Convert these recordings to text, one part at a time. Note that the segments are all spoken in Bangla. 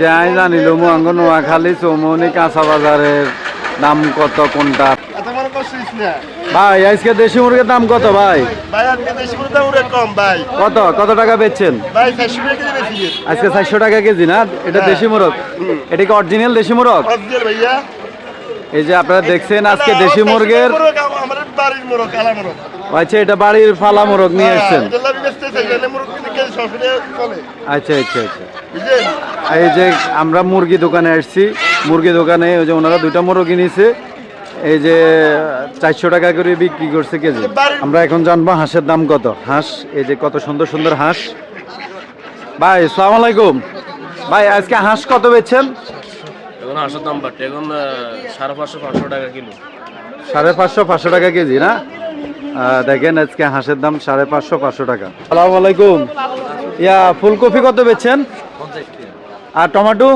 যাই জানিল আঙ্গ নোয়াখালী চৌমনি কাঁচা বাজারের দাম কত কোনটা ভাই? আজকে দেশি মুরগির দাম কত ভাই? কত কত টাকা বেচছেন আজকে? 400 টাকা কেজি না? এটা দেশি মুরগ? এটা কি অরিজিনাল দেশি মুরগ? এই যে আপনারা দেখছেন আজকে দেশি মুরগের, আচ্ছা এটা বাড়ির ফালা মুরগ নিয়ে এসছেন। আচ্ছা আচ্ছা আচ্ছা। এই যে আমরা মুরগি দোকানে আসছি, মুরগি দোকানে ওই যে ওনারা 2টা মুরগি নিয়েছে, এই যে 400 টাকা করে বিক্রি করছে কেজি। আমরা এখন জানবো হাঁসের দাম কত। হাঁস এই যে কত সুন্দর সুন্দর হাঁস। ভাই আসসালামু আলাইকুম। ভাই আজকে হাঁস কত বেচছেন? এখন হাঁসের দাম বাড়ছে, এখন 550-500 টাকা কিলো। 550-500 টাকা কেজি না? দেখেন আজকে হাঁসের দাম 550-500 টাকা। আসসালামু আলাইকুম। ইয়া ফুলকপি কত বেচছেন? আর টমেটো?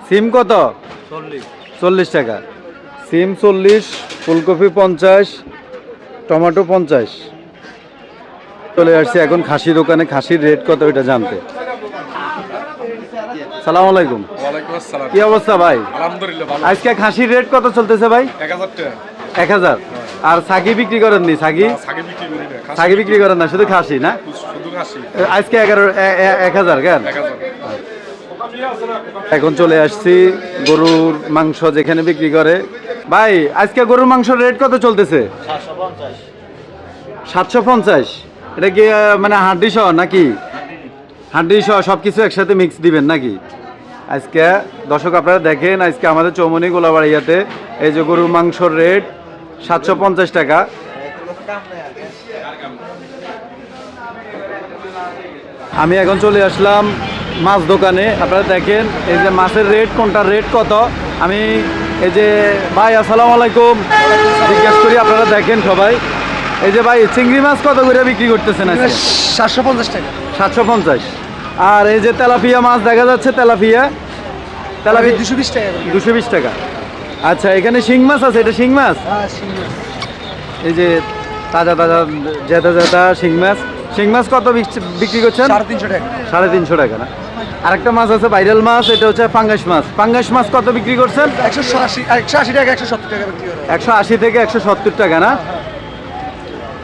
সিম কত? 40 টাকা। সিম 40, ফুলকপি 50, টমেটো 50। চলে আসছি এখন খাসি দোকানে, খাসির রেট কত এটা জানতে। সালামু আলাইকুম। কি অবস্থা ভাই? আজকে খাসির রেট কত চলতেছে ভাই? 1000। আর ছাগি বিক্রি করেন নি? ছাগি বিক্রি করেন না, শুধু খাসি না? আজকে 1000 কেন? এখন চলে আসছি গরুর মাংস যেখানে বিক্রি করে। ভাই আজকে গরুর মাংসের রেট কত চলতেছে? 750। এটা কি মানে হাড্ডি সহ নাকি? হাড্ডি সহ সবকিছু একসাথে মিক্স দিবেন নাকি? আজকে দর্শক আপনারা দেখেন আজকে আমাদের চৌমনি গোলাবাড়িয়াতে এই যে গরুর মাংসর রেট 750 টাকা। আমি এখন চলে আসলাম মাছ দোকানে। আপনারা দেখেন এই যে মাছের রেট, কোনটার রেট কত। আমি এই যে ভাই আসসালামু আলাইকুম জিজ্ঞেস করি, আপনারা দেখেন সবাই। এই যে ভাই চিংড়ি মাছ কত করে বিক্রি করতেছেন আজকে? 750 টাকা। 750। আর এই যে তেলাপিয়া মাছ দেখা যাচ্ছে, তেলাপিয়া 220 টাকা। 220 টাকা। আচ্ছা এখানে শিং মাছ আছে, এটা শিং মাছ? এই যে তাজা তাজা জেতা জেতা শিং মাছ। শিং মাছ কত বিক্রি করছেন? 350 টাকা। 350 টাকা না? আরেকটা মাছ আছে ভাইরাল মাছ, এটা হচ্ছে পাঙ্গাস মাছ। পাঙ্গাস মাছ কত বিক্রি করছেন? 180 টাকা, 170 টাকা বিক্রি করে। 180 থেকে 170 টাকা না?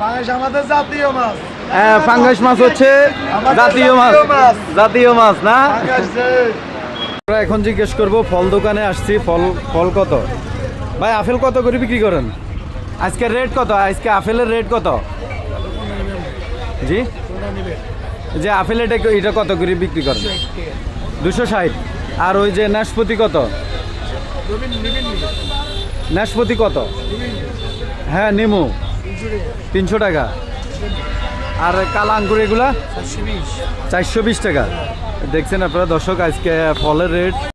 পাঙ্গাস আমাদের জাতীয় মাছ। হ্যাঁ পাঙ্গাস মাছ হচ্ছে জাতীয় মাছ, জাতীয় মাছ না? আমরা এখন জিজ্ঞেস করবো, ফল দোকানে আসছি, ফল কত? ভাই আপেল কত করে বিক্রি করেন আজকের? রেট কত আজকে আপেলের রেট কত? জি যে আপেল এটা কত করে বিক্রি করেন? 260। আর ওই যে নাশপাতি কত? নাশপাতি কত? হ্যাঁ নিমু 300 টাকা। আর কালা আঙ্গুর এগুলা 420 টাকা। দেখছেন আপনারা দর্শক আজকে ফলের রেট।